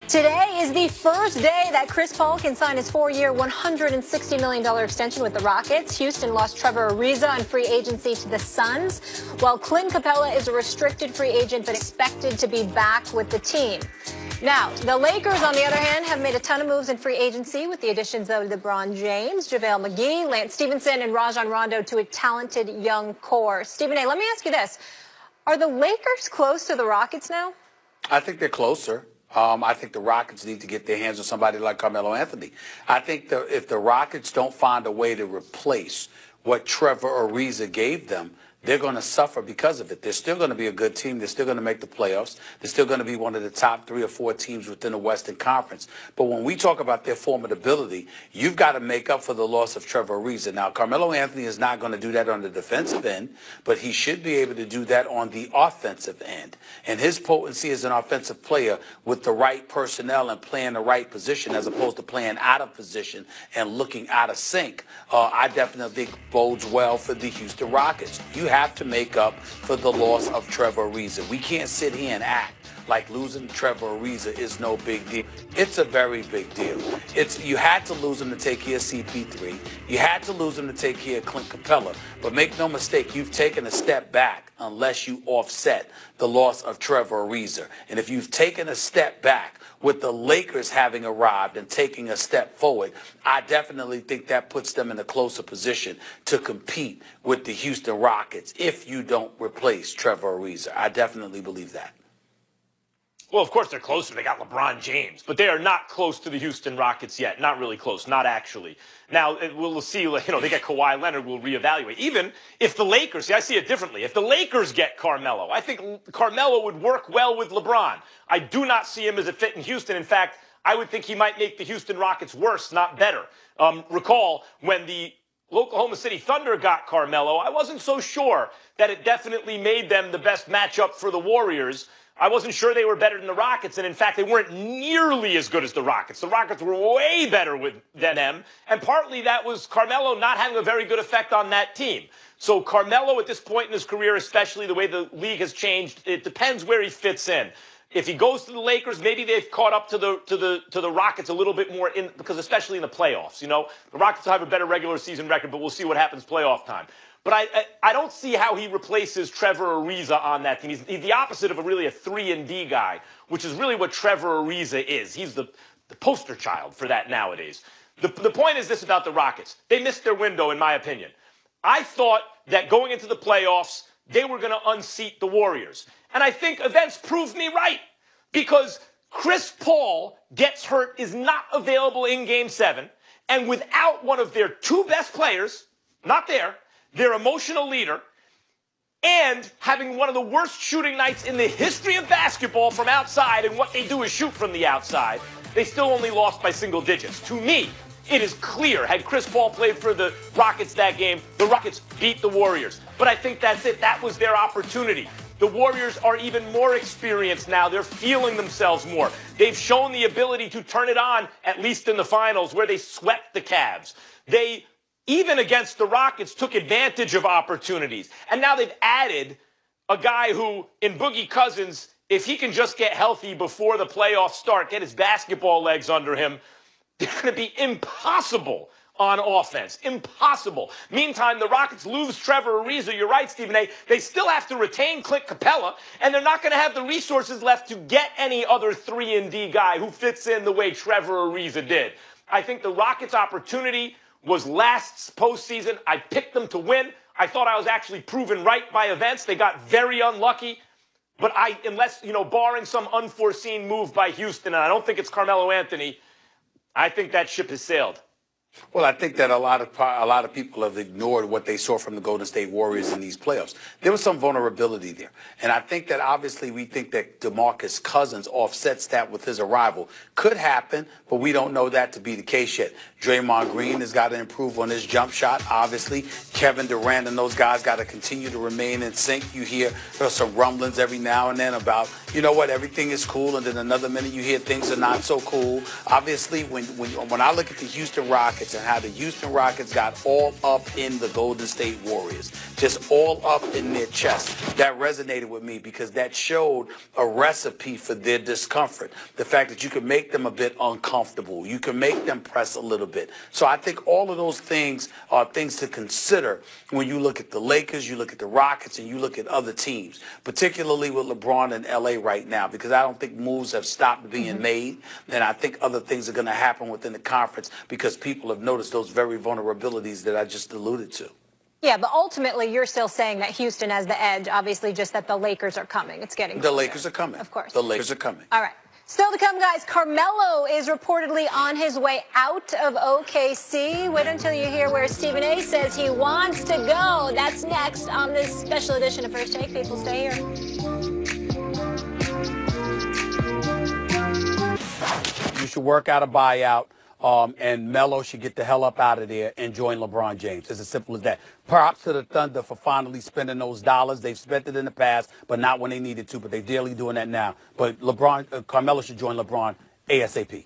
Today is the first day that Chris Paul can sign his 4-year, $160 million extension with the Rockets. Houston lost Trevor Ariza on free agency to the Suns, while Clint Capella is a restricted free agent but expected to be back with the team. Now, the Lakers, on the other hand, have made a ton of moves in free agency with the additions of LeBron James, JaVale McGee, Lance Stevenson, and Rajon Rondo to a talented young core. Stephen A., let me ask you this. Are the Lakers close to the Rockets now? I think they're closer. I think the Rockets need to get their hands on somebody like Carmelo Anthony. I think if the Rockets don't find a way to replace what Trevor Ariza gave them, they're going to suffer because of it. They're still going to be a good team. They're still going to make the playoffs. They're still going to be one of the top 3 or 4 teams within the Western Conference. But when we talk about their formidability, you've got to make up for the loss of Trevor Ariza. Now, Carmelo Anthony is not going to do that on the defensive end, but he should be able to do that on the offensive end. And his potency as an offensive player with the right personnel and playing the right position as opposed to playing out of position and looking out of sync, I definitely think bodes well for the Houston Rockets. You have to make up for the loss of Trevor Ariza. We can't sit here and act like losing Trevor Ariza is no big deal. It's a very big deal. You had to lose him to take care of CP3. You had to lose him to take care of Clint Capella. But make no mistake, you've taken a step back unless you offset the loss of Trevor Ariza. And if you've taken a step back with the Lakers having arrived and taking a step forward, I definitely think that puts them in a closer position to compete with the Houston Rockets if you don't replace Trevor Ariza. I definitely believe that. Well, of course they're closer. They got LeBron James, but they are not close to the Houston Rockets yet. Not really close. Not actually. Now, we'll see, they get Kawhi Leonard, we'll reevaluate. Even if the Lakers, I see it differently. If the Lakers get Carmelo, I think Carmelo would work well with LeBron. I do not see him as a fit in Houston. In fact, I would think he might make the Houston Rockets worse, not better. Recall when the Oklahoma City Thunder got Carmelo, I wasn't so sure that it definitely made them the best matchup for the Warriors. I wasn't sure they were better than the Rockets, and in fact, they weren't nearly as good as the Rockets. The Rockets were way better than them, and partly that was Carmelo not having a very good effect on that team. So Carmelo, at this point in his career, especially the way the league has changed, it depends where he fits in. If he goes to the Lakers, maybe they've caught up to the Rockets a little bit more, because especially in the playoffs, the Rockets have a better regular season record, but we'll see what happens playoff time. But I don't see how he replaces Trevor Ariza on that team. He's the opposite of really a 3-and-D guy, which is really what Trevor Ariza is. He's the poster child for that nowadays. The point is this about the Rockets. They missed their window, in my opinion. I thought that going into the playoffs, they were going to unseat the Warriors. And I think events proved me right, because Chris Paul gets hurt, is not available in Game 7, and without one of their 2 best players, not there, their emotional leader, and having one of the worst shooting nights in the history of basketball from outside, and what they do is shoot from the outside, they still only lost by single digits. To me, it is clear, had Chris Paul played for the Rockets that game, the Rockets beat the Warriors. But I think that's it. That was their opportunity. The Warriors are even more experienced now. They're feeling themselves more. They've shown the ability to turn it on, at least in the finals, where they swept the Cavs. They, even against the Rockets, took advantage of opportunities. And now they've added a guy who, in Boogie Cousins, if he can just get healthy before the playoffs start, get his basketball legs under him, they're going to be impossible on offense. Impossible. Meantime, the Rockets lose Trevor Ariza. You're right, Stephen A. They still have to retain Clint Capella, and they're not going to have the resources left to get any other 3-and-D guy who fits in the way Trevor Ariza did. I think the Rockets' opportunity was last postseason. I picked them to win. I thought I was actually proven right by events. They got very unlucky. But unless, barring some unforeseen move by Houston, and I don't think it's Carmelo Anthony, I think that ship has sailed. Well, I think that a lot of people have ignored what they saw from the Golden State Warriors in these playoffs. There was some vulnerability there. And I think that obviously we think that DeMarcus Cousins offsets that with his arrival. Could happen, but we don't know that to be the case yet. Draymond Green has got to improve on his jump shot, obviously. Kevin Durant and those guys got to continue to remain in sync. You hear there's some rumblings every now and then about, everything is cool, and then another minute you hear things are not so cool. Obviously, when I look at the Houston Rockets, Rockets and how the Houston Rockets got all up in the Golden State Warriors, just all up in their chest. That resonated with me because that showed a recipe for their discomfort. The fact that you can make them a bit uncomfortable. You can make them press a little bit. So I think all of those things are things to consider when you look at the Lakers, you look at the Rockets, and you look at other teams, particularly with LeBron in L.A. right now, because I don't think moves have stopped being made, and I think other things are going to happen within the conference because people have noticed those very vulnerabilities that I just alluded to. Yeah, but ultimately, you're still saying that Houston has the edge, obviously, just that the Lakers are coming. It's getting closer. The Lakers are coming. Of course. The Lakers are coming. All right. Still to come, guys, Carmelo is reportedly on his way out of OKC. Wait until you hear where Stephen A. says he wants to go. That's next on this special edition of First Take. People, stay here. You should work out a buyout. And Melo should get the hell up out of there and join LeBron James. It's as simple as that. Props to the Thunder for finally spending those dollars. They've spent it in the past, but not when they needed to. But they're daily doing that now. But Carmelo should join LeBron ASAP.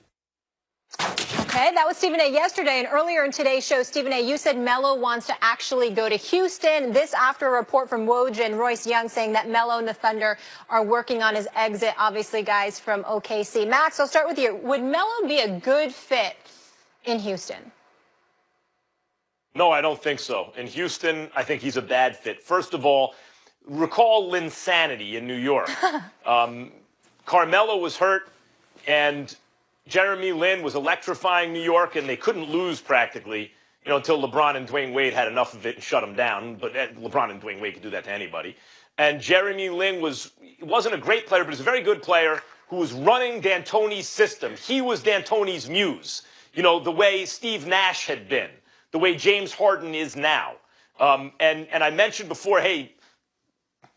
Okay, that was Stephen A. yesterday. And earlier in today's show, Stephen A., you said Melo wants to actually go to Houston. This after a report from Woj and Royce Young saying that Melo and the Thunder are working on his exit, obviously, guys, from OKC. Max, I'll start with you. Would Melo be a good fit in Houston? No, I don't think so. In Houston, I think he's a bad fit. First of all, recall Linsanity in New York. Carmelo was hurt, and Jeremy Lin was electrifying New York, and they couldn't lose practically, until LeBron and Dwayne Wade had enough of it and shut him down. But LeBron and Dwayne Wade could do that to anybody. And Jeremy Lin wasn't a great player, but he's a very good player who was running D'Antoni's system. He was D'Antoni's muse, the way Steve Nash had been, the way James Harden is now. And I mentioned before, hey,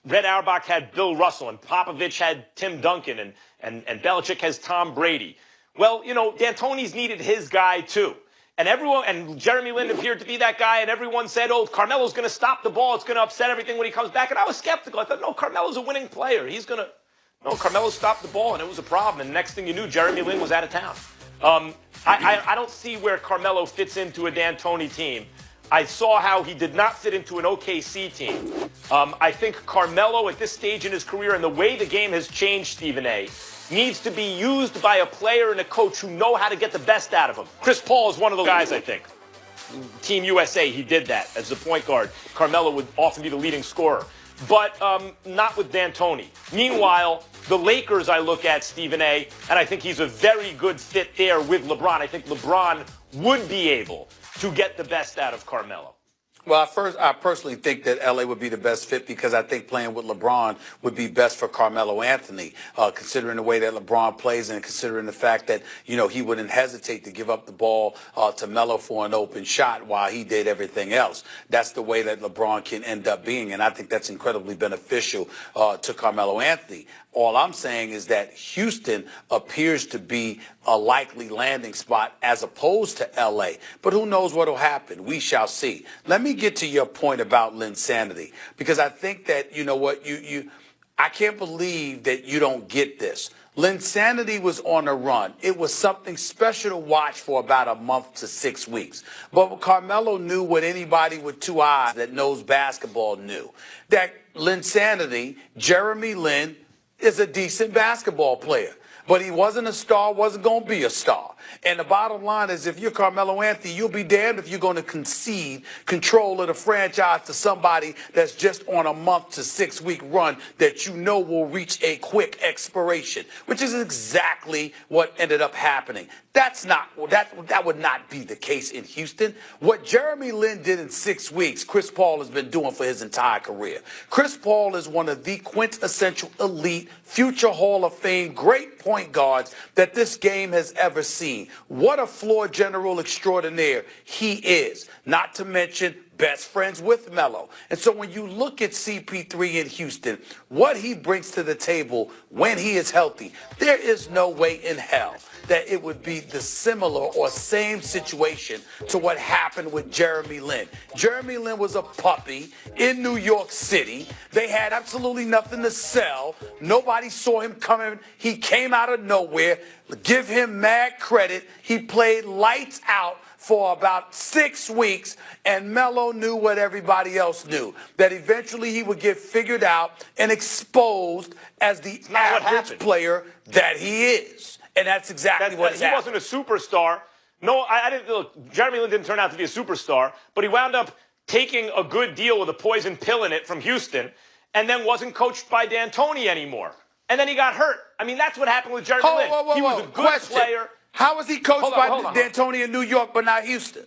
Red Auerbach had Bill Russell, and Popovich had Tim Duncan, and Belichick has Tom Brady. Well, D'Antoni's needed his guy too. And Jeremy Lin appeared to be that guy, and everyone said, oh, Carmelo's going to stop the ball. It's going to upset everything when he comes back. And I was skeptical. I thought, no, Carmelo's a winning player. No, Carmelo stopped the ball, and it was a problem. And next thing you knew, Jeremy Lin was out of town. I don't see where Carmelo fits into a D'Antoni team. I saw how he did not fit into an OKC team. I think Carmelo at this stage in his career and the way the game has changed, Stephen A., needs to be used by a player and a coach who know how to get the best out of him. Chris Paul is one of those guys, I think. Team USA, he did that as the point guard. Carmelo would often be the leading scorer. But not with D'Antoni. Meanwhile, the Lakers I look at, Stephen A., and I think he's a very good fit there with LeBron. I think LeBron would be able to get the best out of Carmelo. Well, I personally think that L.A. would be the best fit because I think playing with LeBron would be best for Carmelo Anthony, considering the way that LeBron plays and considering the fact that, he wouldn't hesitate to give up the ball to Melo for an open shot while he did everything else. That's the way that LeBron can end up being, and I think that's incredibly beneficial to Carmelo Anthony. All I'm saying is that Houston appears to be a likely landing spot as opposed to L.A. But who knows what will happen? We shall see. Let me get to your point about Linsanity, because I think that, I can't believe that you don't get this. Linsanity was on a run. It was something special to watch for about a month to 6 weeks. But Carmelo knew what anybody with two eyes that knows basketball knew. That Linsanity, Jeremy Lin, is a decent basketball player. But he wasn't a star, wasn't going to be a star. And the bottom line is, if you're Carmelo Anthony, you'll be damned if you're going to concede control of the franchise to somebody that's just on a month to 6 week run that will reach a quick expiration, which is exactly what ended up happening. That would not be the case in Houston. What Jeremy Lin did in 6 weeks, Chris Paul has been doing for his entire career. Chris Paul is one of the quintessential elite, future Hall of Fame, great point guards that this game has ever seen. What a floor general extraordinaire he is, not to mention best friends with Melo. And so when you look at CP3 in Houston, what he brings to the table when he is healthy, there is no way in hell that it would be the similar or same situation to what happened with Jeremy Lin. Jeremy Lin was a puppy in New York City. They had absolutely nothing to sell. Nobody saw him coming. He came out of nowhere. Give him mad credit. He played lights out for about 6 weeks, and Melo knew what everybody else knew, that eventually he would get figured out and exposed as the average player that he is. And that's exactly what he wasn't a superstar. No, I didn't look. Jeremy Lin didn't turn out to be a superstar, but he wound up taking a good deal with a poison pill in it from Houston, and then wasn't coached by D'Antoni anymore. And then he got hurt. I mean, that's what happened with Jeremy Lin. He was a good player. How was he coached by D'Antoni in New York but not Houston?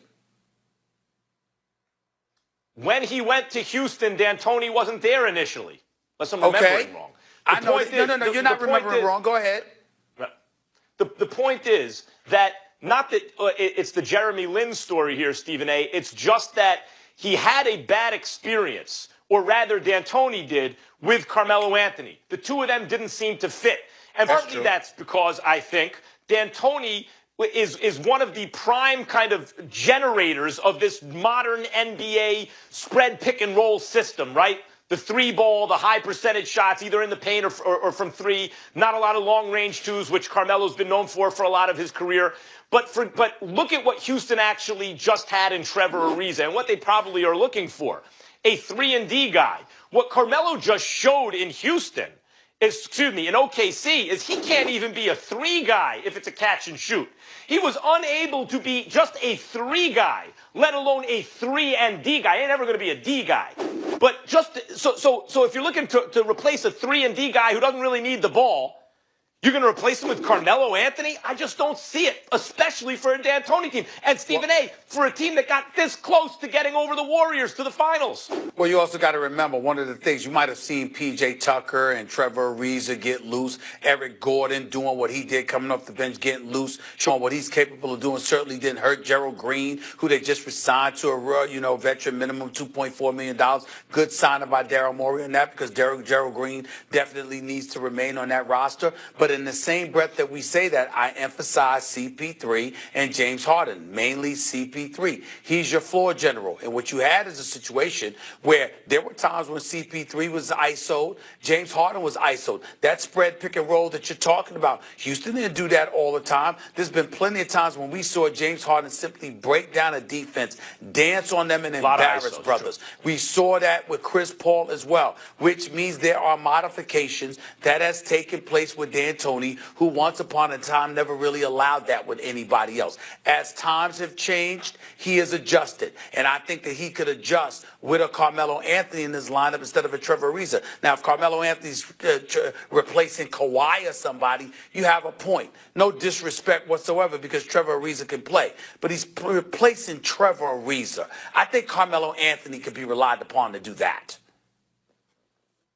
When he went to Houston, D'Antoni wasn't there initially. Unless I'm remembering wrong. I know. No, you're not remembering wrong. Go ahead. The point is that not that it's the Jeremy Lin story here, Stephen A. It's just that he had a bad experience, or rather D'Antoni did, with Carmelo Anthony. The two of them didn't seem to fit. And partly that's because I think D'Antoni is one of the prime kind of generators of this modern NBA spread pick and roll system, right? The three ball, the high percentage shots, either in the paint or from three. Not a lot of long range twos, which Carmelo's been known for a lot of his career. But look at what Houston actually just had in Trevor Ariza and what they probably are looking for. A 3-and-D guy. What Carmelo just showed in Houston, in OKC, is he can't even be a 3 guy if it's a catch and shoot. He was unable to be just a 3 guy, let alone a 3-and-D guy. He ain't never going to be a D guy. But just so if you're looking to replace a 3-and-D guy who doesn't really need the ball, you're going to replace him with Carmelo Anthony? I just don't see it, especially for a D'Antoni team. And Stephen A., for a team that got this close to getting over the Warriors to the finals. Well, you also got to remember, one of the things, you might have seen P.J. Tucker and Trevor Ariza get loose, Eric Gordon doing what he did, coming off the bench, getting loose, showing what he's capable of doing. Certainly didn't hurt Gerald Green, who they just resigned to a veteran minimum, $2.4 million. Good signing by Daryl Morey in that, because Gerald Green definitely needs to remain on that roster. But in the same breath that we say that, I emphasize CP3 and James Harden, mainly CP3. He's your floor general. And what you had is a situation where there were times when CP3 was ISO'd, James Harden was ISO'd. That spread pick and roll that you're talking about, Houston didn't do that all the time. There's been plenty of times when we saw James Harden simply break down a defense, dance on them, and embarrass brothers. We saw that with Chris Paul as well, which means there are modifications that has taken place with D'Antoni, who once upon a time never really allowed that with anybody else. As times have changed, he has adjusted. And I think that he could adjust with a Carmelo Anthony in his lineup instead of a Trevor Ariza. Now, if Carmelo Anthony's replacing Kawhi or somebody, you have a point. No disrespect whatsoever, because Trevor Ariza can play. But he's replacing Trevor Ariza. I think Carmelo Anthony could be relied upon to do that,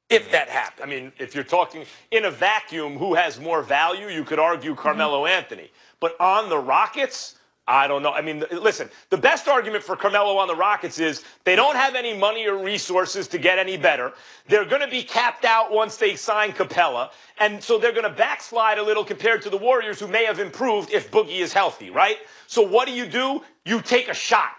if that happened. I mean, if you're talking in a vacuum, who has more value, you could argue Carmelo Anthony. But on the Rockets, I don't know. I mean, listen, the best argument for Carmelo on the Rockets is they don't have any money or resources to get any better. They're going to be capped out once they sign Capella. And so they're going to backslide a little compared to the Warriors, who may have improved if Boogie is healthy, right? So what do? You take a shot.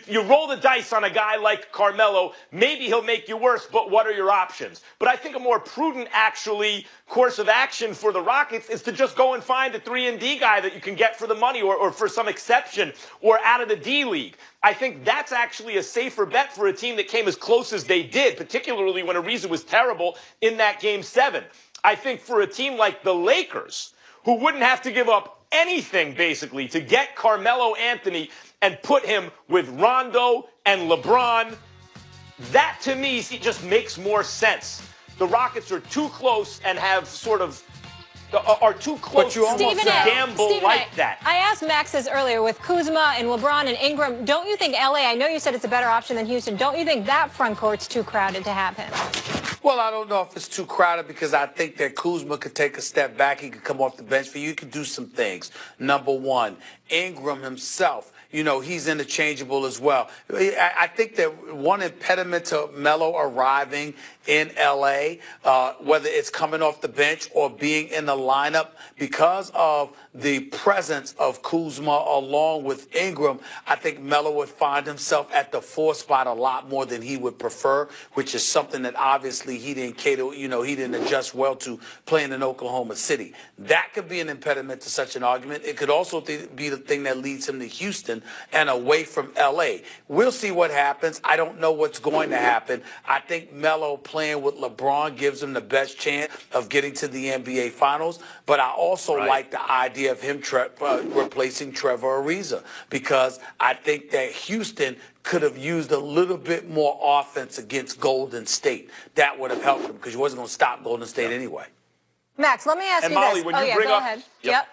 You roll the dice on a guy like Carmelo. Maybe he'll make you worse, but what are your options? But I think a more prudent, actually, course of action for the Rockets is to just go and find a 3-and-D guy that you can get for the money, or for some exception, or out of the D League. I think that's actually a safer bet for a team that came as close as they did, particularly when Ariza was terrible in that Game 7. I think for a team like the Lakers, who wouldn't have to give up anything, basically, to get Carmelo Anthony and put him with Rondo and LeBron, that to me just makes more sense. The Rockets are too close and have sort of are too close to gamble like that. I asked Max this earlier with Kuzma and LeBron and Ingram. Don't you think LA, I know you said it's a better option than Houston, don't you think that front court's too crowded to have him? Well, I don't know if it's too crowded, because I think that Kuzma could take a step back. He could come off the bench for you. He could do some things. Number one, Ingram himself, he's interchangeable as well. I think that one impediment to Melo arriving in L.A., whether it's coming off the bench or being in the lineup, because of the presence of Kuzma along with Ingram, I think Melo would find himself at the 4 spot a lot more than he would prefer, which is something that obviously he didn't cater, he didn't adjust well to playing in Oklahoma City. That could be an impediment to such an argument. It could also be the thing that leads him to Houston and away from L.A. We'll see what happens. I don't know what's going to happen. I think Melo playing with LeBron gives him the best chance of getting to the NBA Finals, but I also like the idea of him replacing Trevor Ariza, because I think that Houston could have used a little bit more offense against Golden State. That would have helped him, because he wasn't going to stop Golden State anyway. Max, let me ask you Molly, this. when you bring go up, ahead. Yep.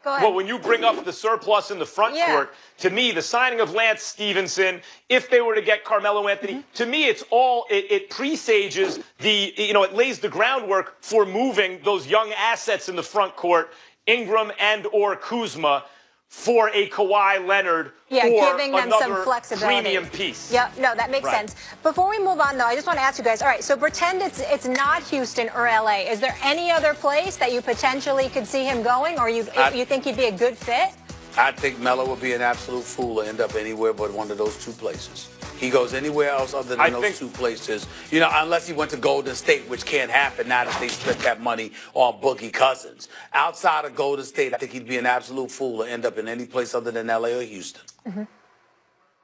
Go ahead. Well, when you bring up the surplus in the front court, to me, the signing of Lance Stevenson, if they were to get Carmelo Anthony, to me, it presages it lays the groundwork for moving those young assets in the front court, Ingram and or Kuzma, for a Kawhi Leonard or giving them some another flexibility. premium piece. Yeah, no, that makes sense. Before we move on, though, I just want to ask you guys, all right, so pretend it's not Houston or L.A. Is there any other place that you potentially could see him going, or you think he'd be a good fit? I think Melo would be an absolute fool to end up anywhere but one of those two places. He goes anywhere else other than those two places, unless he went to Golden State, which can't happen now that they spent that money on Boogie Cousins. Outside of Golden State, I think he'd be an absolute fool to end up in any place other than L.A. or Houston. Mm-hmm.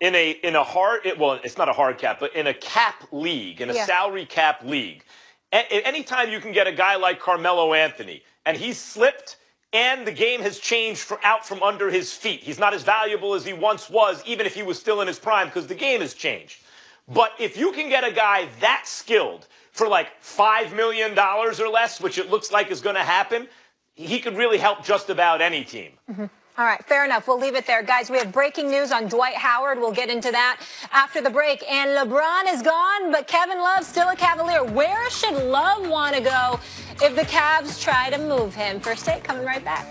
It's not a hard cap, but in a cap league, in a salary cap league, anytime you can get a guy like Carmelo Anthony, and he's slipped, and the game has changed out from under his feet. He's not as valuable as he once was, even if he was still in his prime, because the game has changed. But if you can get a guy that skilled for like $5 million or less, which it looks like is going to happen, he could really help just about any team. Mm-hmm. All right, fair enough. We'll leave it there. Guys, we have breaking news on Dwight Howard. We'll get into that after the break. And LeBron is gone, but Kevin Love's still a Cavalier. Where should Love want to go if the Cavs try to move him? First Take coming right back.